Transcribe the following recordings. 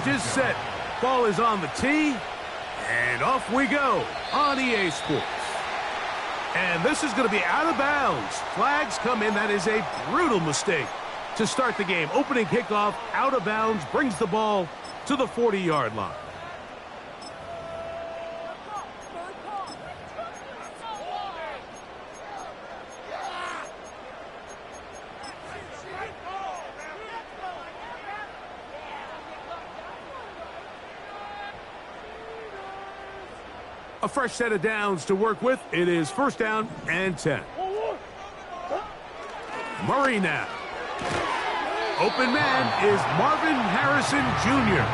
is set. Ball is on the tee, and off we go on EA Sports. And this is going to be out of bounds. Flags come in. That is a brutal mistake to start the game. Opening kickoff, out of bounds, brings the ball to the 40-yard line. A fresh set of downs to work with. It is first down and 10. Murray now. Open man is Marvin Harrison Jr.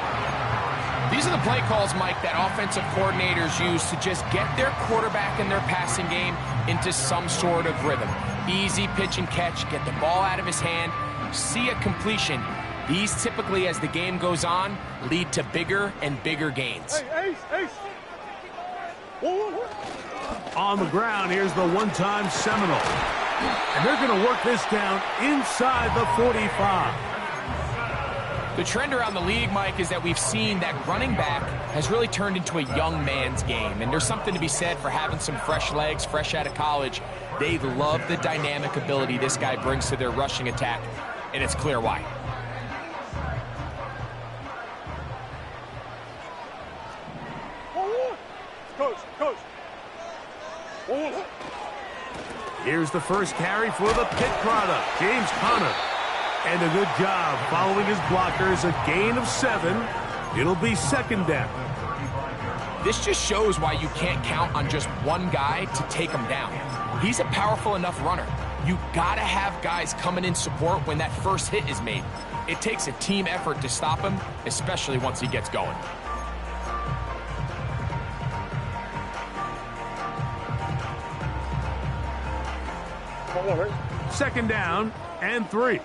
These are the play calls, Mike, that offensive coordinators use to just get their quarterback and their passing game into some sort of rhythm. Easy pitch and catch, get the ball out of his hand, see a completion. These typically, as the game goes on, lead to bigger and bigger gains. Hey, Ace. On the ground, here's the one-time Seminole. And they're going to work this down inside the 45. The trend around the league, Mike, is that we've seen that running back has really turned into a young man's game. And there's something to be said for having some fresh legs, fresh out of college. They love the dynamic ability this guy brings to their rushing attack, and it's clear why. Coach. Here's the first carry for the Pitt product, James Conner. And a good job following his blockers, a gain of 7. It'll be second down. This just shows why you can't count on just one guy to take him down. He's a powerful enough runner. You gotta have guys coming in support when that first hit is made. It takes a team effort to stop him, especially once he gets going. Second down and 3.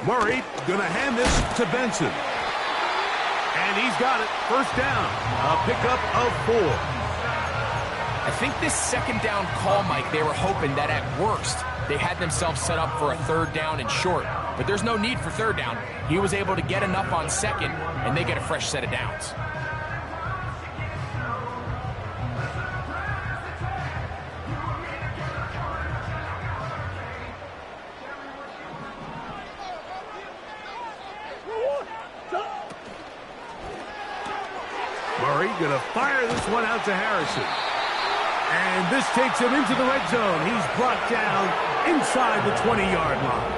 Murray gonna hand this to Benson. And he's got it. First down. A pickup of 4. I think this second down call, Mike, they were hoping that at worst they had themselves set up for a third down and short. But there's no need for third down. He was able to get enough on second, and they get a fresh set of downs. Murray gonna fire this one out to Harrison. And this takes him into the red zone. He's brought down inside the 20-yard line.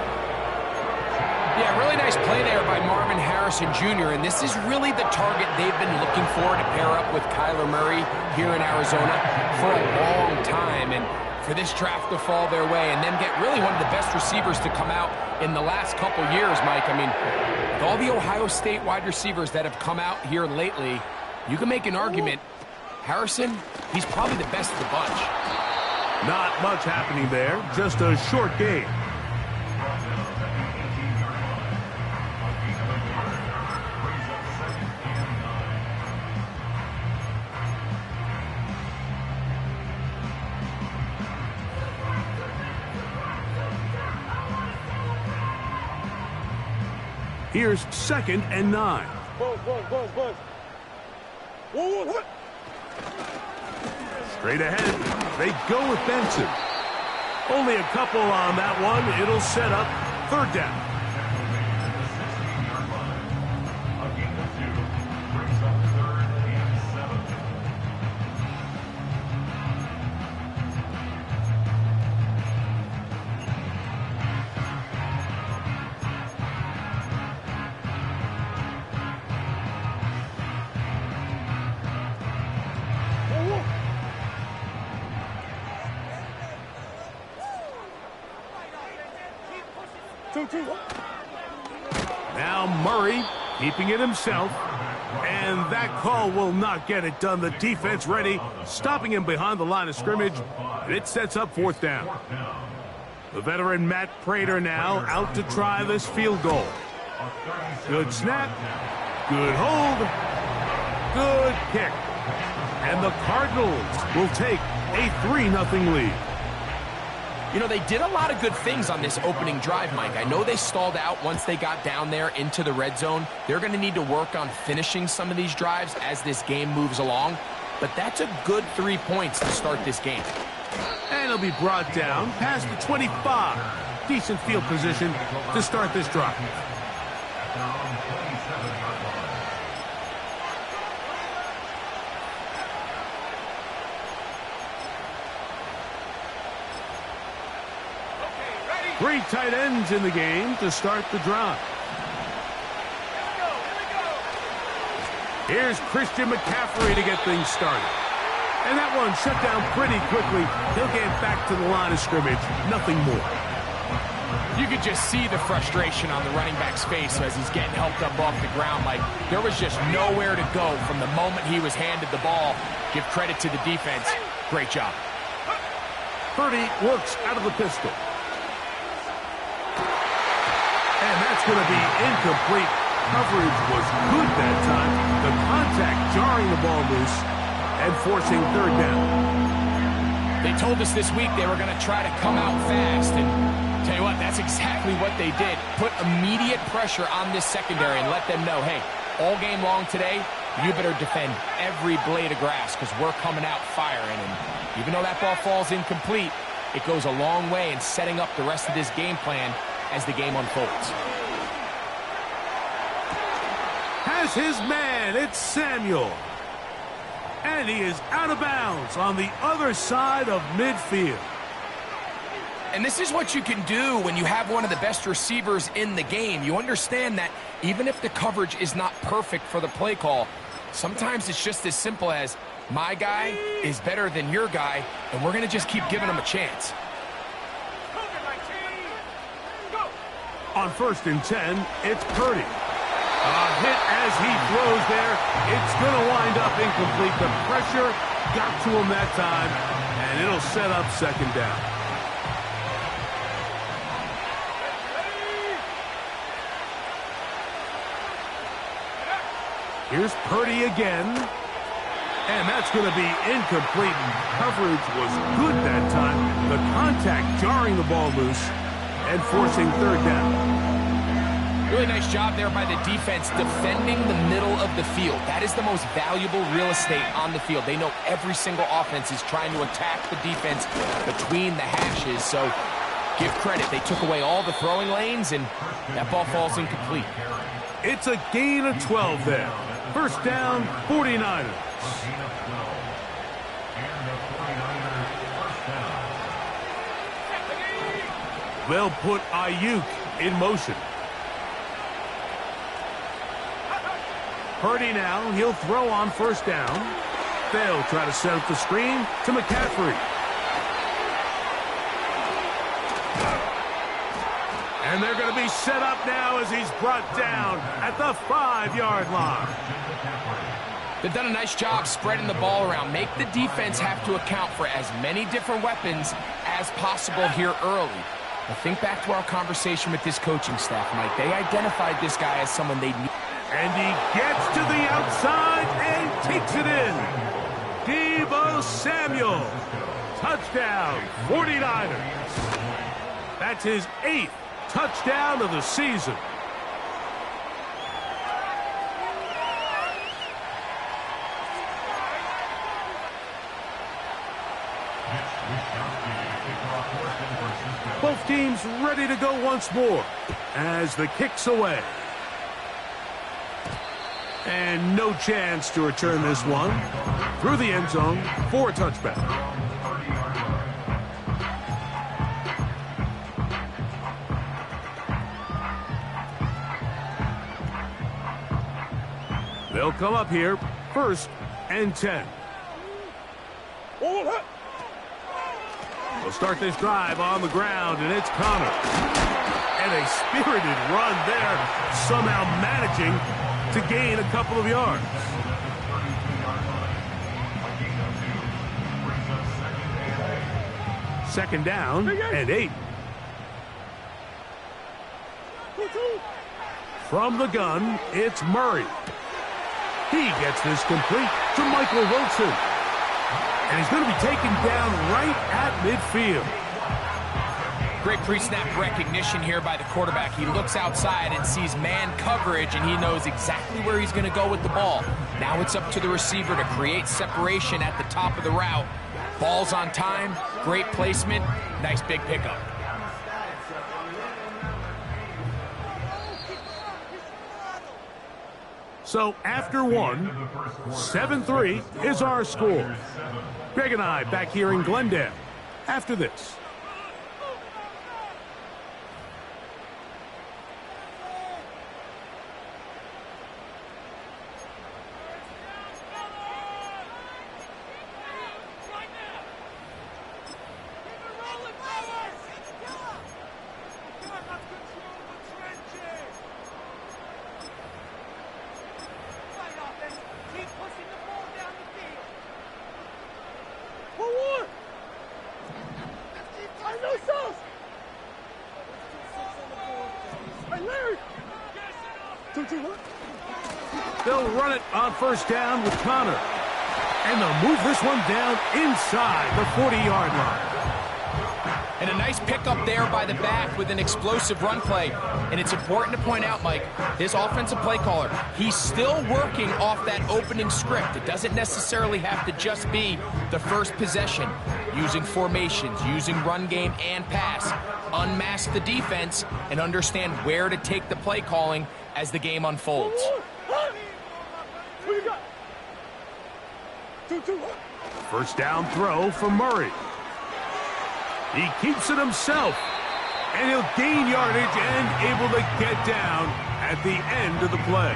Yeah, really nice play there by Marvin Harrison Jr., and this is really the target they've been looking for to pair up with Kyler Murray here in Arizona for a long time. And for this draft to fall their way and then get really one of the best receivers to come out in the last couple years, Mike. I mean, with all the Ohio State wide receivers that have come out here lately, you can make an argument. Harrison, he's probably the best of the bunch. Not much happening there. Just a short game. Here's second and 9. Straight ahead, they go with Benson. Only a couple on that one. It'll set up third down. Now Murray keeping it himself. And that call will not get it done. The defense ready, stopping him behind the line of scrimmage. And it sets up fourth down. The veteran Matt Prater now out to try this field goal. Good snap. Good hold. Good kick. And the Cardinals will take a 3-0 lead. You know, they did a lot of good things on this opening drive, Mike. I know they stalled out once they got down there into the red zone. They're going to need to work on finishing some of these drives as this game moves along. But that's a good 3 points to start this game. And he'll be brought down past the 25. Decent field position to start this drive. Three tight ends in the game to start the drive. Here's Christian McCaffrey to get things started. And that one shut down pretty quickly. He'll get back to the line of scrimmage. Nothing more. You could just see the frustration on the running back's face as he's getting helped up off the ground. Like, there was just nowhere to go from the moment he was handed the ball. Give credit to the defense. Great job. Purdy works out of the pistol. And that's going to be incomplete. Coverage was good that time. The contact jarring the ball loose and forcing third down. They told us this week they were going to try to come out fast, and tell you what, that's exactly what they did. Put immediate pressure on this secondary and let them know, hey, all game long today, you better defend every blade of grass because we're coming out firing. And even though that ball falls incomplete, it goes a long way in setting up the rest of this game plan as the game unfolds. Has his man, it's Samuel. And he is out of bounds on the other side of midfield. And this is what you can do when you have one of the best receivers in the game. You understand that even if the coverage is not perfect for the play call, sometimes it's just as simple as, my guy is better than your guy, and we're going to just keep giving him a chance. On 1st and 10, it's Purdy. A hit as he throws there. It's going to wind up incomplete. The pressure got to him that time, and it'll set up second down. Here's Purdy again. And that's going to be incomplete. Coverage was good that time. The contact jarring the ball loose and forcing third down. Really nice job there by the defense defending the middle of the field. That is the most valuable real estate on the field. They know every single offense is trying to attack the defense between the hashes. So give credit. They took away all the throwing lanes, and that ball falls incomplete. It's a gain of 12 there. First down, 49ers. They'll put Ayuk in motion. Purdy now, he'll throw on first down. They'll try to set up the screen to McCaffrey. And they're going to be set up now as he's brought down at the 5-yard line. They've done a nice job spreading the ball around. Make the defense have to account for as many different weapons as possible here early. Now think back to our conversation with this coaching staff, Mike. They identified this guy as someone they need. And he gets to the outside and takes it in. Deebo Samuel. Touchdown, 49ers. That's his 8th touchdown of the season. Both teams ready to go once more as the kick's away. And no chance to return this one through the end zone for a touchback. They'll come up here, 1st and 10. They'll start this drive on the ground, and it's Connor. And a spirited run there, somehow managing to gain a couple of yards. Second down and 8. From the gun, it's Murray. He gets this complete to Michael Wilson. And he's going to be taken down right at midfield. Great pre-snap recognition here by the quarterback. He looks outside and sees man coverage, and he knows exactly where he's going to go with the ball. Now it's up to the receiver to create separation at the top of the route. Ball's on time, great placement, nice big pickup. So after one, 7-3 is our score. Greg and I back here in Glendale after this. They'll run it on first down with Connor. And they'll move this one down inside the 40-yard line. And a nice pickup there by the back with an explosive run play. And it's important to point out, Mike, this offensive play caller, he's still working off that opening script. It doesn't necessarily have to just be the first possession. Using formations, using run game and pass. Unmask the defense and understand where to take the play calling as the game unfolds. First down throw for Murray. He keeps it himself, and he'll gain yardage and able to get down at the end of the play.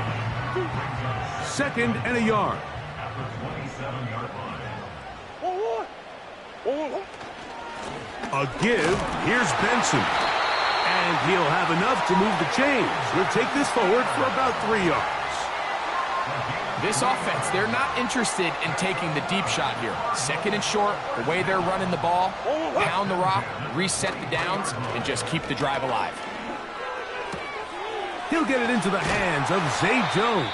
2nd and a yard. A give. Here's Benson. And he'll have enough to move the chains. He'll take this forward for about 3 yards. This offense, they're not interested in taking the deep shot here. 2nd and short, the way they're running the ball, pound the rock, reset the downs, and just keep the drive alive. He'll get it into the hands of Zay Jones.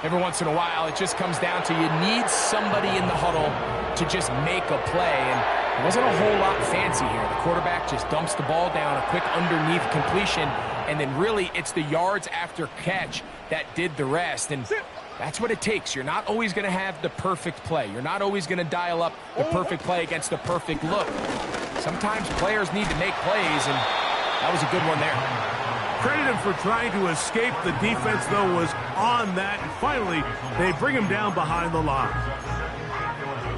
Every once in a while, it just comes down to you need somebody in the huddle to just make a play, and it wasn't a whole lot fancy here. The quarterback just dumps the ball down, a quick underneath completion, and then really it's the yards after catch that did the rest, and that's what it takes. You're not always going to have the perfect play. You're not always going to dial up the perfect play against the perfect look. Sometimes players need to make plays, and that was a good one there. Credit him for trying to escape. The defense, though, was on that, and finally they bring him down behind the line.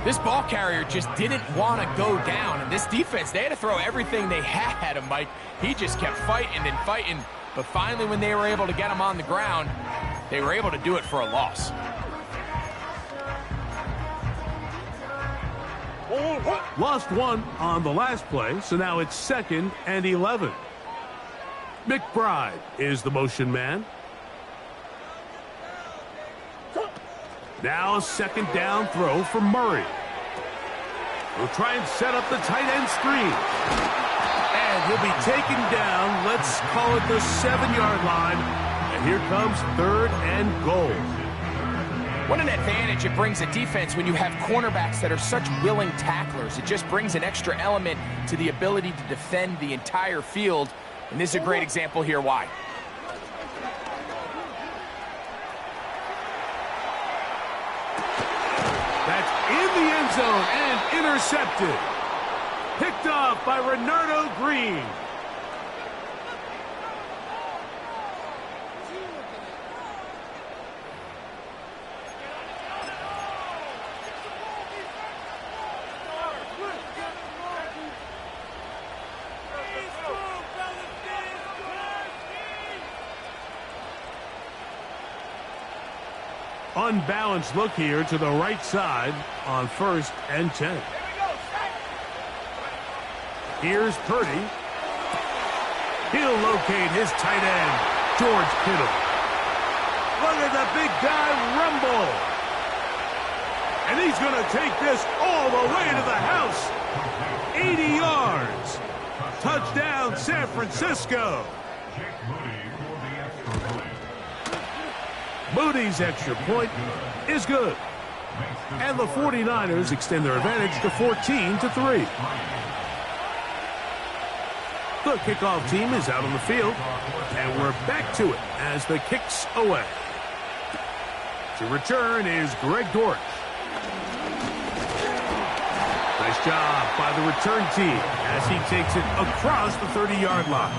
This ball carrier just didn't want to go down, and this defense, they had to throw everything they had at him, Mike. He just kept fighting and fighting, but finally when they were able to get him on the ground, they were able to do it for a loss. Lost one on the last play, so now it's 2nd and 11. McBride is the motion man. Now a 2nd down throw for Murray. We'll try and set up the tight end screen. And he'll be taken down, let's call it the 7-yard line. And here comes 3rd and goal. What an advantage it brings a defense when you have cornerbacks that are such willing tacklers. It just brings an extra element to the ability to defend the entire field. And this is a great example here why. That's in the end zone and intercepted. Picked off by Renardo Green. Unbalanced look here to the right side on 1st and 10. Here's Purdy. He'll locate his tight end, George Kittle. Look at the big guy rumble. And he's going to take this all the way to the house. 80 yards. Touchdown, San Francisco. Moody's extra point is good. And the 49ers extend their advantage to 14-3. The kickoff team is out on the field, and we're back to it as the kick's away. To return is Greg Dortch. Nice job by the return team as he takes it across the 30-yard line.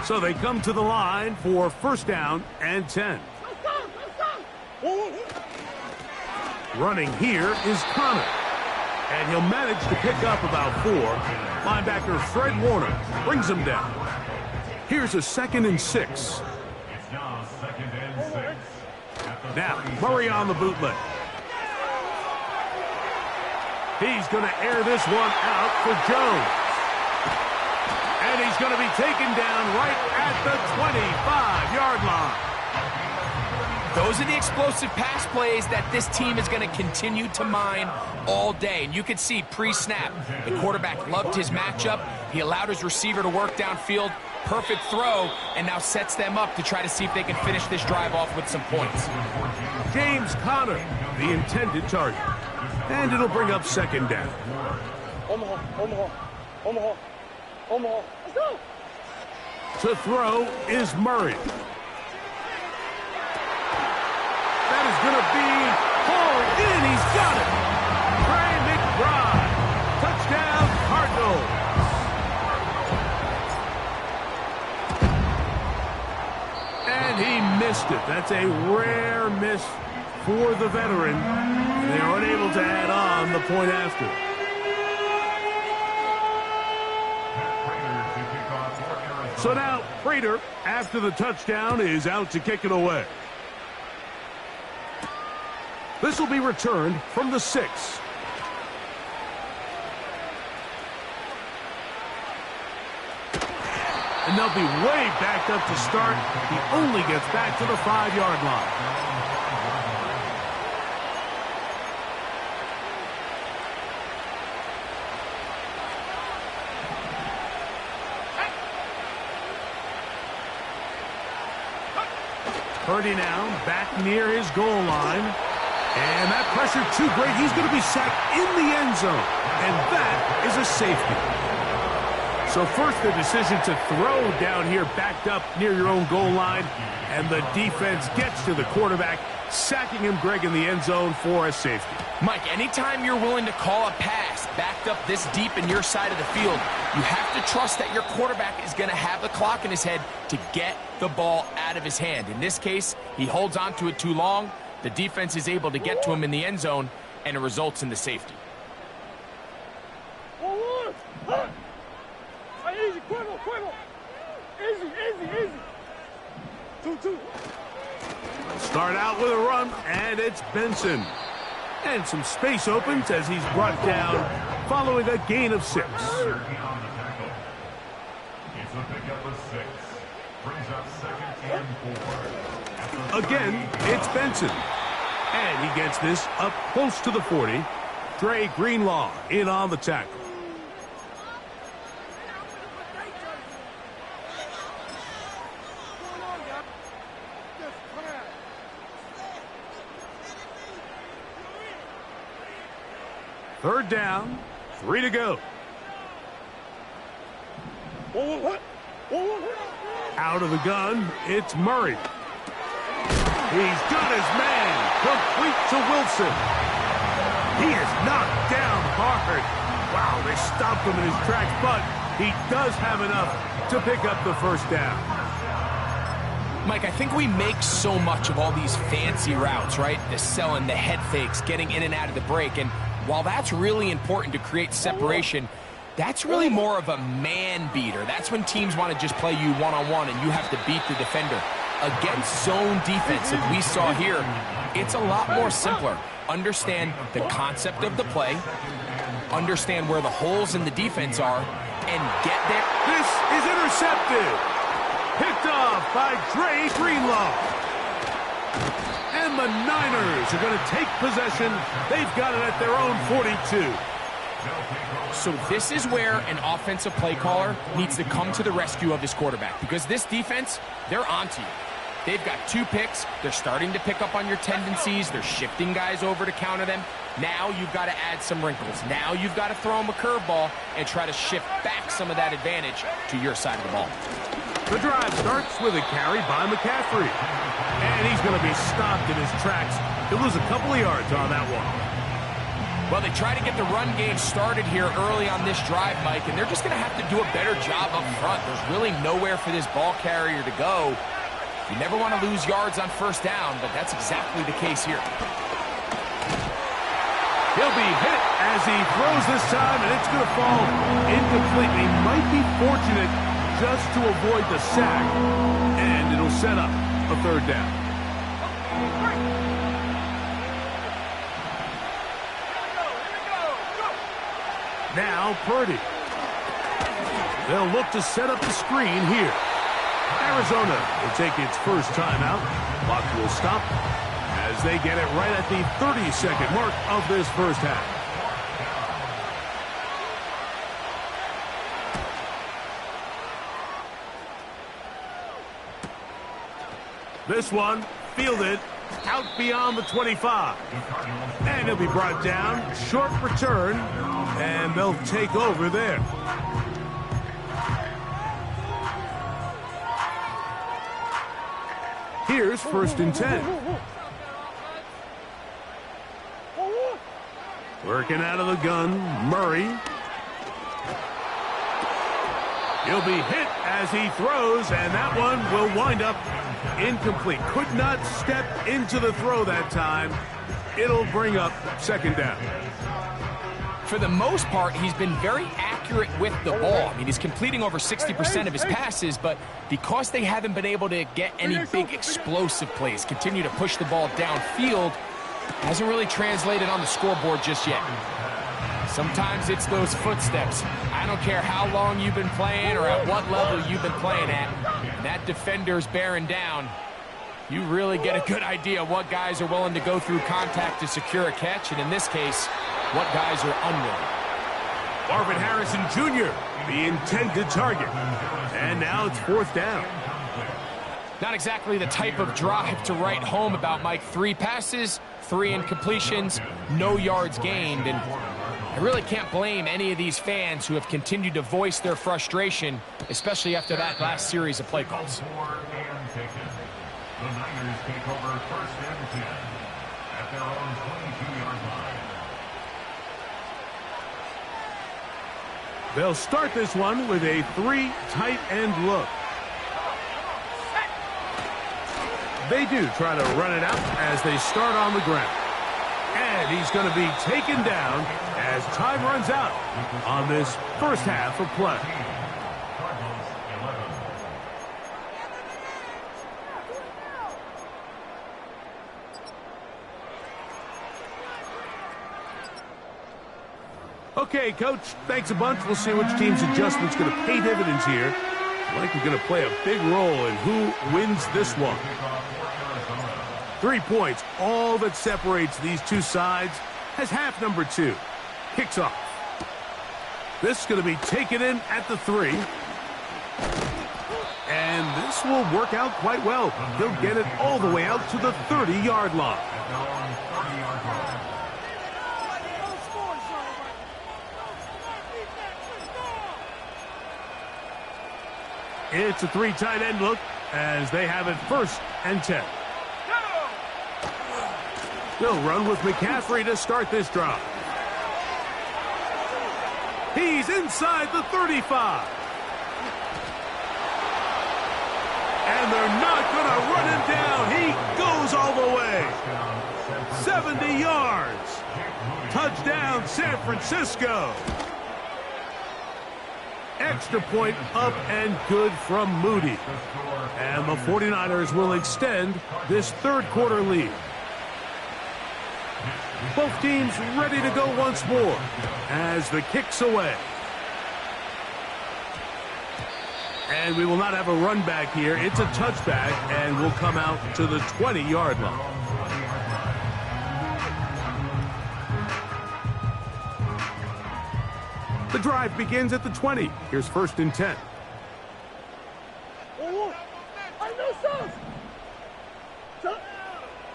So they come to the line for first down and 10. Running here is Connor. And he'll manage to pick up about 4. Linebacker Fred Warner brings him down. Here's a 2nd and 6. Now, Murray on the bootleg. He's going to air this one out for Jones. And he's going to be taken down right at the 25-yard line. Those are the explosive pass plays that this team is going to continue to mine all day. And you can see pre-snap, the quarterback loved his matchup. He allowed his receiver to work downfield. Perfect throw, and now sets them up to try to see if they can finish this drive off with some points. James Conner, the intended target. And it'll bring up 2nd down. Omaha. Let's go. To throw is Murray. That is going to be hauled in. He's got it. Trey McBride. Touchdown, Cardinals. And he missed it. That's a rare miss for the veteran. They are unable to add on the point after. So now, Prater, after the touchdown, is out to kick it away. This will be returned from the 6. And they'll be way backed up to start. He only gets back to the 5-yard line. Purdy now back near his goal line. And that pressure too great. He's going to be sacked in the end zone. And that is a safety. So first the decision to throw down here backed up near your own goal line. And the defense gets to the quarterback, sacking him, Greg, in the end zone for a safety. Mike, anytime you're willing to call a pass backed up this deep in your side of the field, you have to trust that your quarterback is going to have the clock in his head to get the ball out of his hand. In this case, he holds on to it too long. The defense is able to get to him in the end zone, and it results in the safety. Easy, quiver. Easy. 2-2. Start out with a run, and it's Benson. And some space opens as he's brought down following a gain of 6. It's a pickup of 6. Brings up 2nd and 4. Again, it's Benson. And he gets this up close to the 40. Dre Greenlaw in on the tackle. Third down, 3 to go. Out of the gun, it's Murray. He's got his man, complete to Wilson. He is knocked down hard. Wow, they stopped him in his tracks, but he does have enough to pick up the first down. Mike, I think we make so much of all these fancy routes, right? The selling, the head fakes, getting in and out of the break, and while that's really important to create separation, that's really more of a man beater. That's when teams want to just play you one-on-one and you have to beat the defender. Against zone defense, like we saw here, it's a lot more simpler. Understand the concept of the play, understand where the holes in the defense are, and get there. This is intercepted. Picked off by Dre Greenlaw. And the Niners are going to take possession. They've got it at their own 42. So this is where an offensive play caller needs to come to the rescue of his quarterback, because this defense, they're onto you. They've got 2 picks. They're starting to pick up on your tendencies. They're shifting guys over to counter them. Now you've got to add some wrinkles. Now you've got to throw them a curveball and try to shift back some of that advantage to your side of the ball. The drive starts with a carry by McCaffrey. And he's going to be stopped in his tracks. He'll lose a couple of yards on that one. Well, they try to get the run game started here early on this drive, Mike, and they're just going to have to do a better job up front. There's really nowhere for this ball carrier to go. You never want to lose yards on first down, but that's exactly the case here. He'll be hit as he throws this time, and it's going to fall incomplete. He might be fortunate just to avoid the sack, and it'll set up a third down. Now Purdy. They'll look to set up the screen here. Arizona will take its first timeout. Clock will stop as they get it right at the 30-second mark of this first half. This one fielded out beyond the 25. And he'll be brought down. Short return. And they'll take over there. Here's 1st and 10. Working out of the gun, Murray. He'll be hit as he throws, and that one will wind up incomplete. Could not step into the throw that time. It'll bring up 2nd down. For the most part, he's been very accurate with the ball. I mean, he's completing over 60% of his passes, but because they haven't been able to get any big explosive plays, continue to push the ball downfield, hasn't really translated on the scoreboard just yet. Sometimes it's those footsteps. I don't care how long you've been playing or at what level you've been playing at. That defender's bearing down. You really get a good idea what guys are willing to go through contact to secure a catch, and in this case, what guys are unwilling. Marvin Harrison Jr., the intended target. And now it's 4th down. Not exactly the type of drive to write home about, Mike. 3 passes, 3 incompletions, no yards gained. And I really can't blame any of these fans who have continued to voice their frustration, especially after that last series of play calls. The Niners take over 1st and 10 at their own 22-yard line. They'll start this one with a 3 tight end look. They do try to run it out as they start on the ground. And he's going to be taken down as time runs out on this first half of play. Okay, Coach, thanks a bunch. We'll see which team's adjustment's going to pay dividends here. Likely going to play a big role in who wins this one. 3 points, all that separates these two sides, as half number 2 kicks off. This is going to be taken in at the 3. And this will work out quite well. He'll get it all the way out to the 30-yard line. It's a 3 tight end look as they have it 1st and 10. They'll run with McCaffrey to start this drive. He's inside the 35. And they're not going to run him down. He goes all the way. 70 yards. Touchdown, San Francisco. Extra point up and good from Moody. And the 49ers will extend this 3rd quarter lead. Both teams ready to go once more as the kick's away. And we will not have a run back here. It's a touchback and will come out to the 20-yard line. The drive begins at the 20. Here's 1st and 10.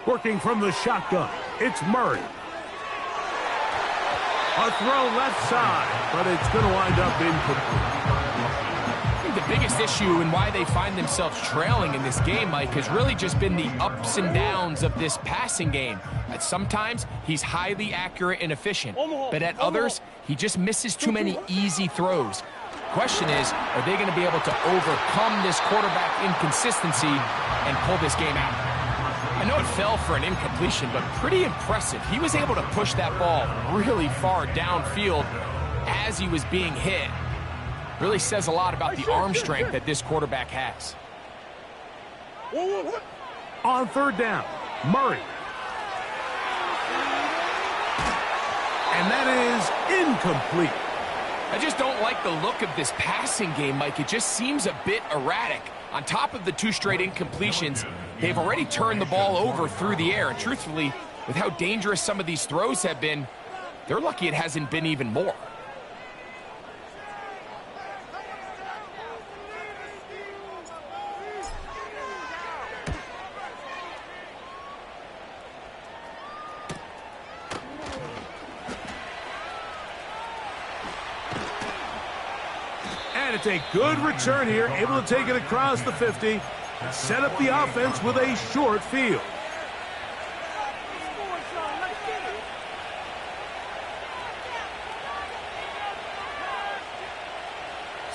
Working from the shotgun, it's Murray. A throw left side, but it's going to wind up incomplete. I think the biggest issue and why they find themselves trailing in this game, Mike, has really just been the ups and downs of this passing game. At sometimes, he's highly accurate and efficient, but at others, he just misses too many easy throws. Question is, are they going to be able to overcome this quarterback inconsistency and pull this game out? I know it fell for an incompletion, but pretty impressive. He was able to push that ball really far downfield as he was being hit. Really says a lot about the arm strength that this quarterback has. On third down, Murray. And that is incomplete. I just don't like the look of this passing game, Mike. It just seems a bit erratic. On top of the 2 straight incompletions, they've already turned the ball over through the air. And truthfully, with how dangerous some of these throws have been, they're lucky it hasn't been even more. And it's a good return here, able to take it across the 50 and set up the offense with a short field.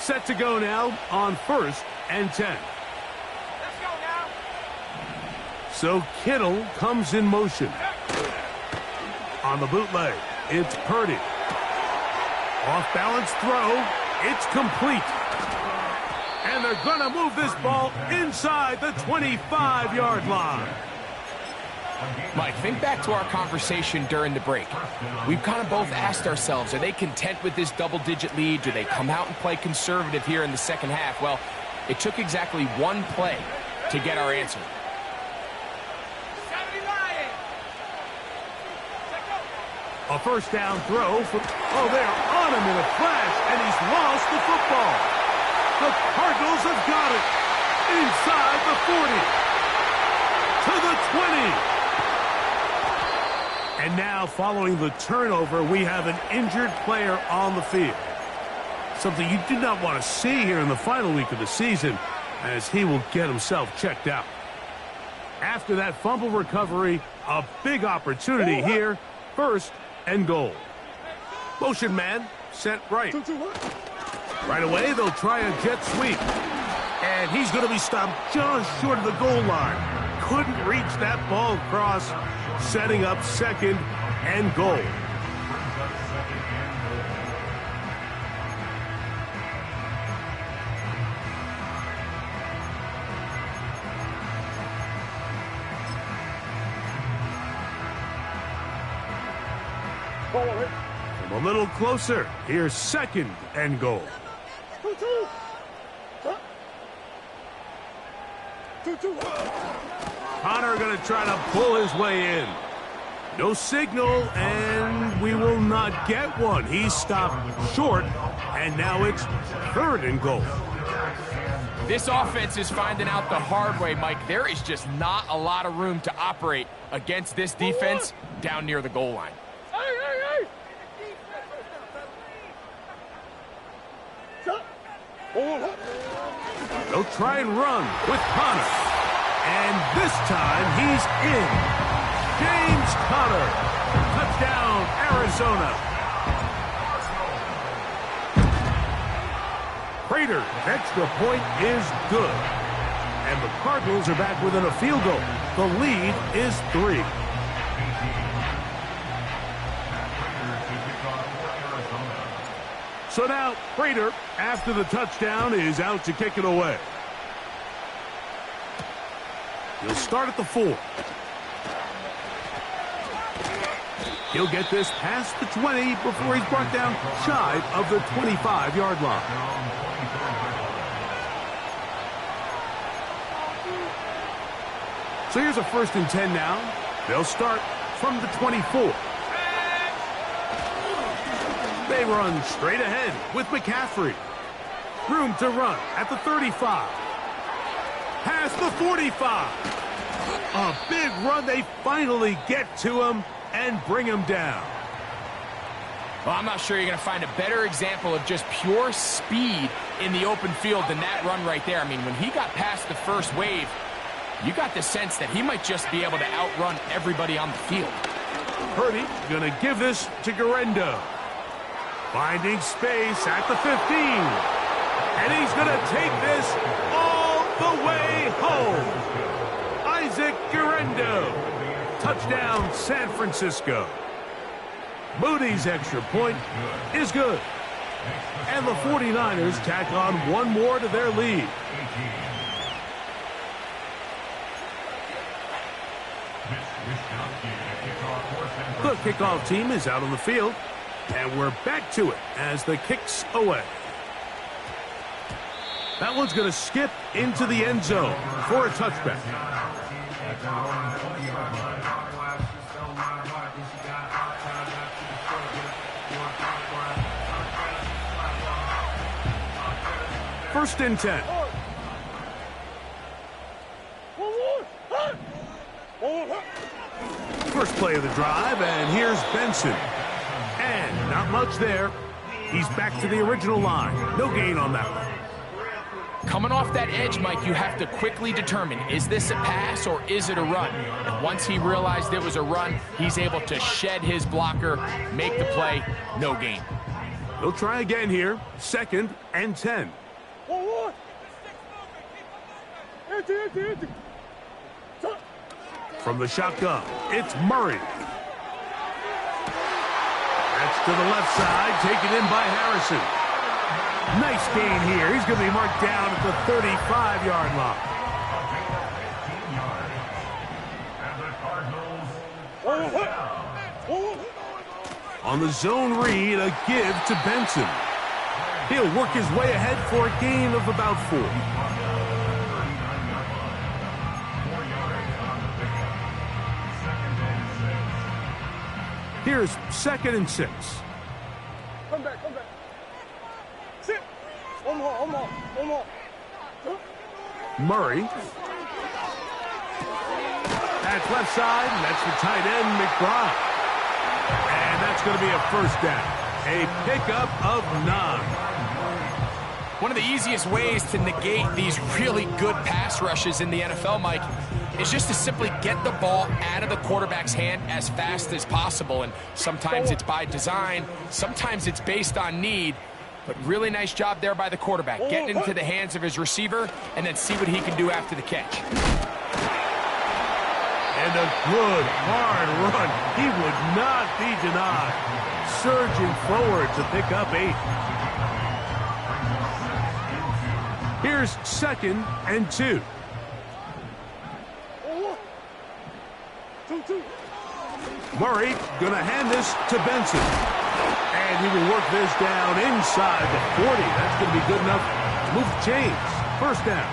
Set to go now on 1st and 10. Let's go now. So Kittle comes in motion. On the bootleg, it's Purdy. Off-balance throw. It's complete. And they're going to move this ball inside the 25-yard line. Mike, think back to our conversation during the break. We've kind of both asked ourselves, are they content with this double-digit lead? Do they come out and play conservative here in the second half? Well, it took exactly one play to get our answer. A first down throw. They're on him in a flash, and he's lost the football. The Cardinals have got it. Inside the 40. To the 20. And now, following the turnover, we have an injured player on the field. Something you do not want to see here in the final week of the season, as he will get himself checked out. After that fumble recovery, a big opportunity here. 1st and goal. Motion man, set right. Right away, they'll try a jet sweep. And he's going to be stopped just short of the goal line. Couldn't reach that ball across, setting up 2nd and goal. From a little closer, here's 2nd and goal. 2-2. Connor going to try to pull his way in. No signal, and we will not get one. He's stopped short, and now it's 3rd and goal. This offense is finding out the hard way, Mike. There is just not a lot of room to operate against this defense down near the goal line. Hey! They'll try and run with Connor. And this time, he's in. James Conner. Touchdown, Arizona. Prater's extra point is good. And the Cardinals are back within a field goal. The lead is 3. So now, Prater, after the touchdown, is out to kick it away. He'll start at the 4. He'll get this past the 20 before he's brought down shy of the 25-yard line. So here's a 1st and 10 now. They'll start from the 24. They run straight ahead with McCaffrey. Room to run at the 35. Past the 45. A big run. They finally get to him and bring him down. Well, I'm not sure you're going to find a better example of just pure speed in the open field than that run right there. I mean, when he got past the first wave, you got the sense that he might just be able to outrun everybody on the field. Purdy going to give this to Guerrero. Finding space at the 15. And he's going to take this all the way home. Isaac Guerrero. Touchdown, San Francisco. Moody's extra point is good. And the 49ers tack on one more to their lead. The kickoff team is out on the field. And we're back to it as the kick's away. That one's going to skip into the end zone for a touchback. First and 10. First play of the drive, and here's Benson. And not much there. He's back to the original line. No gain on that one. Coming off that edge, Mike, you have to quickly determine, is this a pass or is it a run? And once he realized it was a run, he's able to shed his blocker, make the play, no gain. He'll try again here. Second and 10. From the shotgun, it's Murray. That's to the left side, taken in by Harrison. Nice gain here. He's going to be marked down at the 35-yard line. On the zone read, a give to Benson. He'll work his way ahead for a gain of about 4. Here's second and 6. Come back. Sit. One more. Murray. That's left side, and that's the tight end, McBride. And that's going to be a first down. A pickup of 9. One of the easiest ways to negate these really good pass rushes in the NFL, Mike, is just to simply get the ball out of the quarterback's hand as fast as possible. And sometimes it's by design, sometimes it's based on need. But really nice job there by the quarterback, getting into the hands of his receiver and then see what he can do after the catch. And a good, hard run. He would not be denied. Surging forward to pick up 8. Here's second and 2. Murray gonna hand this to Benson. And he will work this down inside the 40. That's gonna be good enough to move the chains. First down.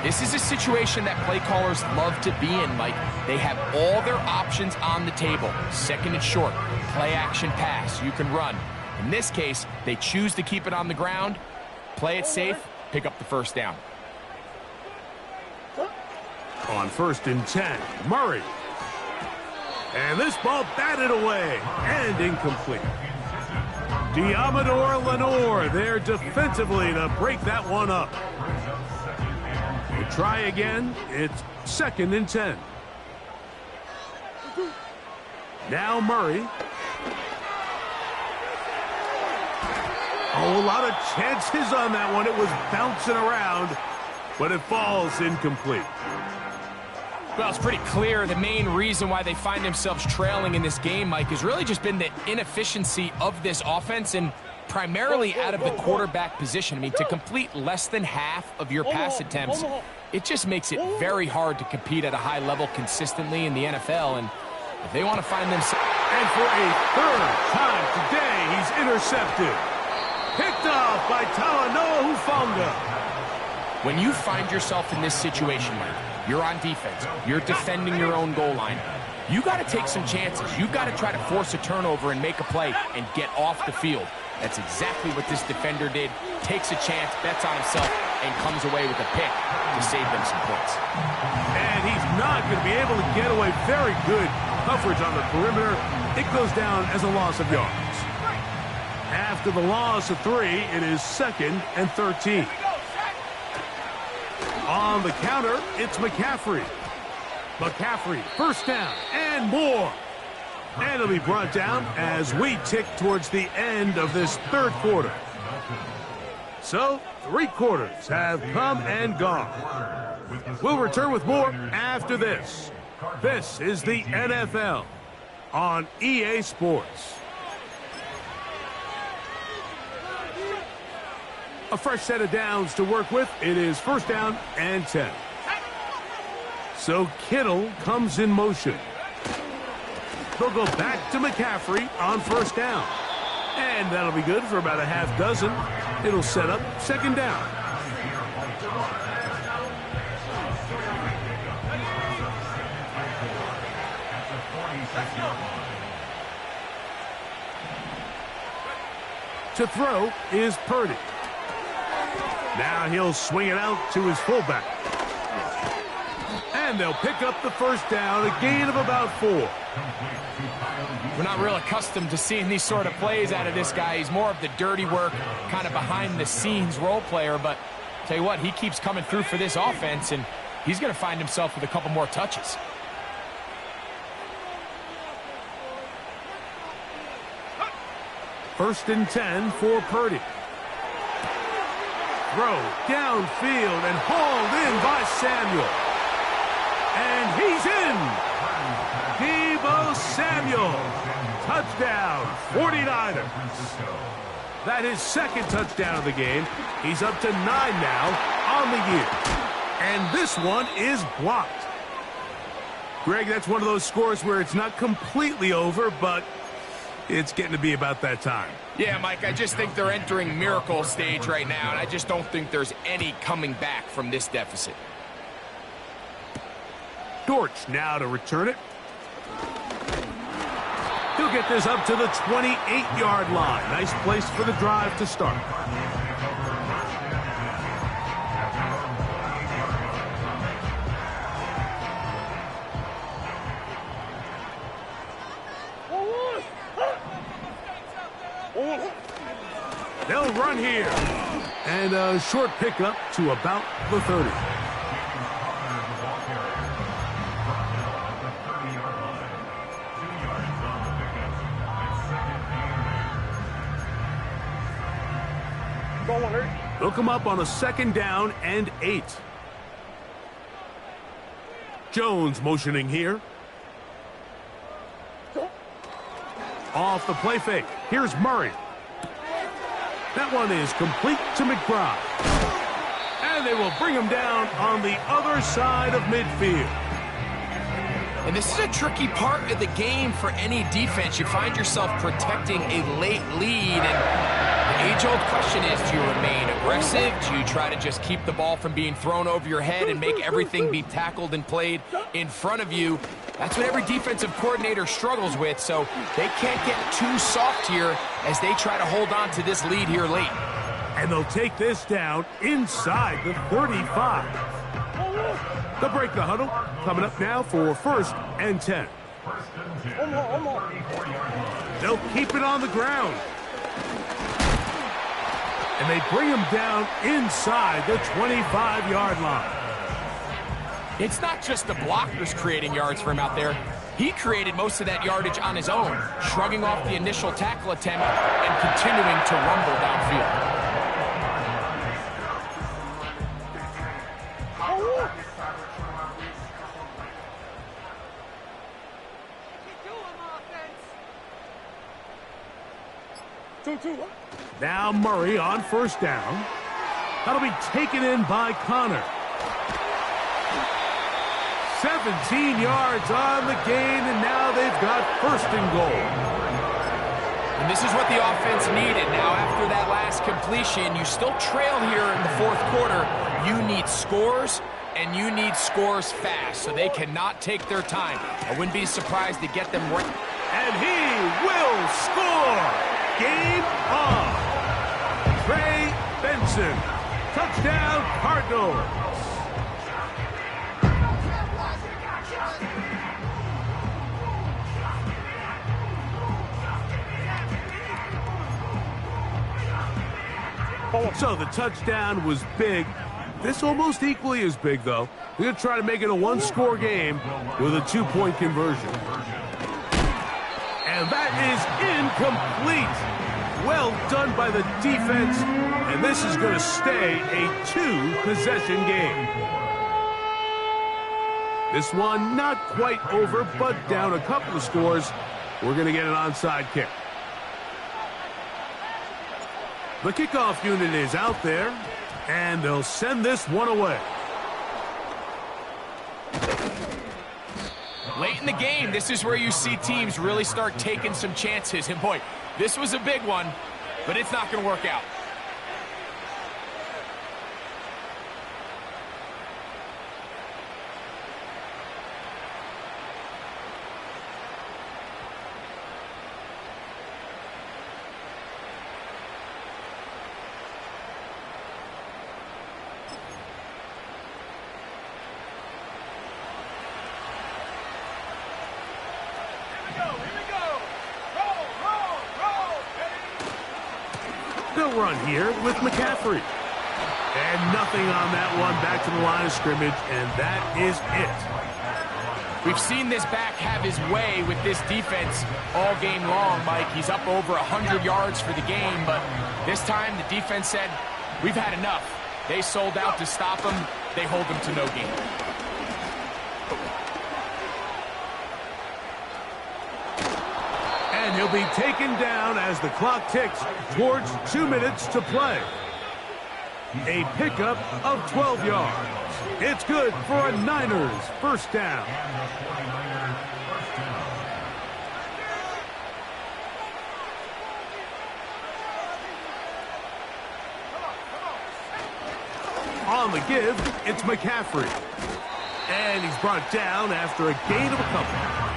This is a situation that play callers love to be in, Mike. They have all their options on the table. Second and short, play action pass, you can run. In this case, they choose to keep it on the ground, play it safe, pick up the first down. On first and 10, Murray. And this ball batted away and incomplete. Diamador Lenore there defensively to break that one up. We'll try again. It's second and 10. Now Murray. Oh, a lot of chances on that one. It was bouncing around, but it falls incomplete. Well, it's pretty clear the main reason why they find themselves trailing in this game, Mike, has really just been the inefficiency of this offense and primarily out of the quarterback position. I mean, to complete less than half of your pass attempts, it just makes it very hard to compete at a high level consistently in the NFL. And if they want to find themselves... And for a third time today, he's intercepted. Picked off by Talanoa Hufanga. When you find yourself in this situation, Mike, you're on defense, you're defending your own goal line, you got to take some chances. You got to try to force a turnover and make a play and get off the field. That's exactly what this defender did. Takes a chance, bets on himself, and comes away with a pick to save them some points. And he's not going to be able to get away. Very good coverage on the perimeter. It goes down as a loss of yards. After the loss of 3, it is 2nd and 13. On the counter, it's McCaffrey. McCaffrey, first down and more. And it'll be brought down as we tick towards the end of this 3rd quarter. So, 3 quarters have come and gone. We'll return with more after this. This is the NFL on EA Sports. A fresh set of downs to work with. It is 1st down and 10. So Kittle comes in motion. They'll go back to McCaffrey on 1st down. And that'll be good for about a half dozen. It'll set up 2nd down. To throw is Purdy. Now he'll swing it out to his fullback. And they'll pick up the 1st down, a gain of about 4. We're not real accustomed to seeing these sort of plays out of this guy. He's more of the dirty work, kind of behind-the-scenes role player. But tell you what, he keeps coming through for this offense, and he's going to find himself with a couple more touches. First and 10 for Purdy. Throw downfield and hauled in by Samuel. And he's in. Deebo Samuel. Touchdown, 49ers. That is 2nd touchdown of the game. He's up to 9 now on the year. And this one is blocked. Greg, that's one of those scores where it's not completely over, but it's getting to be about that time. Yeah, Mike, I just think they're entering miracle stage right now, and I just don't think there's any coming back from this deficit. Dortch now to return it. He'll get this up to the 28-yard line. Nice place for the drive to start. They'll run here. And a short pickup to about the 30. They'll come up on a 2nd down and 8. Jones motioning here. Off the play fake. Here's Murray. That one is complete to McBride. And they will bring him down on the other side of midfield. And this is a tricky part of the game for any defense. You find yourself protecting a late lead, and the age-old question is, do you remain aggressive? Do you try to just keep the ball from being thrown over your head and make everything be tackled and played in front of you? That's what every defensive coordinator struggles with, so they can't get too soft here as they try to hold on to this lead here late. And they'll take this down inside the 35. They'll break the huddle. Coming up now for 1st and 10. They'll keep it on the ground. And they bring him down inside the 25-yard line. It's not just the blockers creating yards for him out there. He created most of that yardage on his own, shrugging off the initial tackle attempt and continuing to rumble downfield. Now Murray on 1st down. That'll be taken in by Connor. 17 yards on the gain, and now they've got 1st and goal. And this is what the offense needed. Now, after that last completion, you still trail here in the 4th quarter. You need scores, and you need scores fast, so they cannot take their time. I wouldn't be surprised to get them right. And he will score! Game on! Trey Benson. Touchdown, Cardinals. So the touchdown was big. This almost equally as big, though. They're going to try to make it a one-score game with a two-point conversion. And that is incomplete. Well done by the defense. And this is going to stay a two-possession game. This one not quite over, but down a couple of scores. We're going to get an onside kick. The kickoff unit is out there, and they'll send this one away. Late in the game, this is where you see teams really start taking some chances. And boy, this was a big one, but it's not going to work out. They'll run here with McCaffrey. And nothing on that one, back to the line of scrimmage, and that is it. We've seen this back have his way with this defense all game long, Mike. He's up over 100 yards for the game, but this time the defense said, we've had enough. They sold out to stop him. They hold him to no gain. And he'll be taken down as the clock ticks towards 2 minutes to play. A pickup of 12 yards. It's good for a Niners first down. On the give, it's McCaffrey. And he's brought down after a gain of a couple.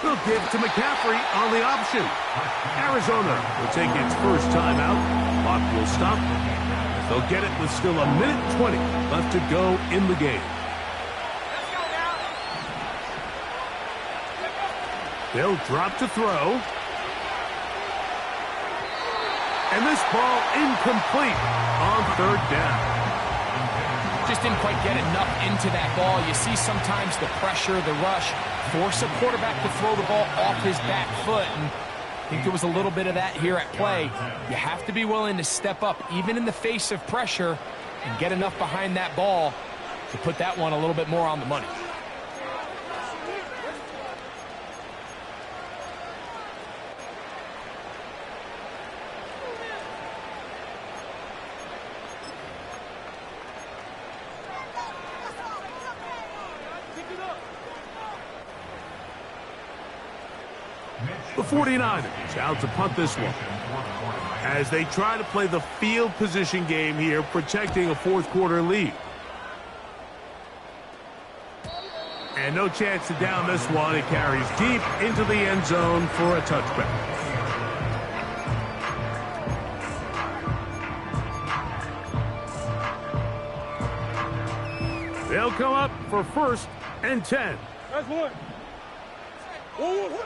They'll give to McCaffrey on the option. Arizona will take its first timeout. Clock will stop. They'll get it with still a minute 20 left to go in the game. They'll drop to throw. And this ball incomplete on third down. Just didn't quite get enough into that ball. You see sometimes the pressure, the rush, force a quarterback to throw the ball off his back foot. And I think there was a little bit of that here at play. You have to be willing to step up, even in the face of pressure, and get enough behind that ball to put that one a little bit more on the money. The 49ers out to punt this one as they try to play the field position game here, protecting a fourth quarter lead. And no chance to down this one. It carries deep into the end zone for a touchback. They'll come up for 1st and 10. That's one. Whoa.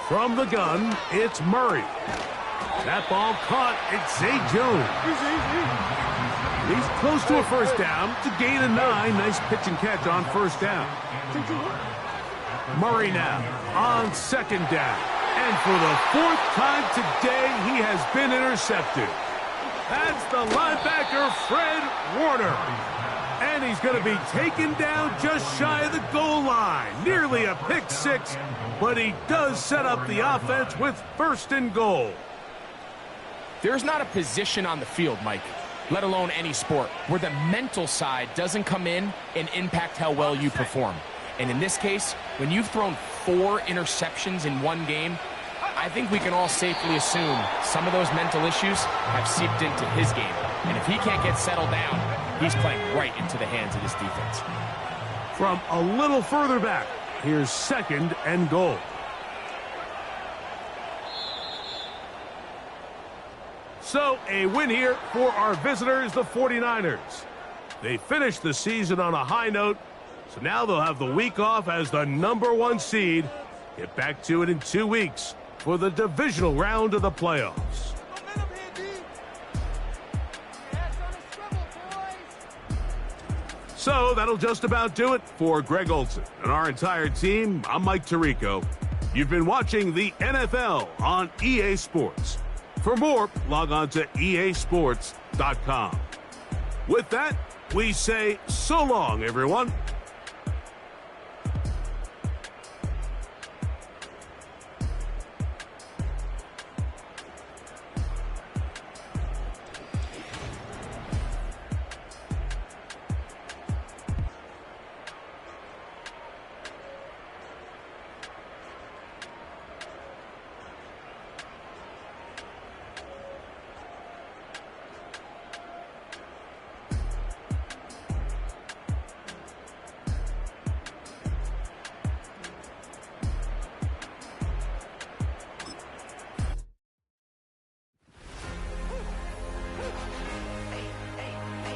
From the gun, it's Murray. That ball caught. It's Zay Jones. He's close to a first down to gain a 9. Nice pitch and catch on first down. Murray now on 2nd down. And for the 4th time today, he has been intercepted. That's the linebacker, Fred Warner. And he's going to be taken down just shy of the goal line. Nearly a pick six, but he does set up the offense with 1st and goal. There's not a position on the field, Mike, let alone any sport, where the mental side doesn't come in and impact how well you perform. And in this case, when you've thrown 4 interceptions in one game, I think we can all safely assume some of those mental issues have seeped into his game. And if he can't get settled down, he's playing right into the hands of this defense. From a little further back, here's 2nd and goal. So, a win here for our visitors, the 49ers. They finished the season on a high note, so now they'll have the week off as the #1 seed. Get back to it in 2 weeks for the divisional round of the playoffs. So that'll just about do it for Greg Olsen and our entire team. I'm Mike Tirico. You've been watching the NFL on EA Sports. For more, log on to easports.com. With that, we say so long, everyone.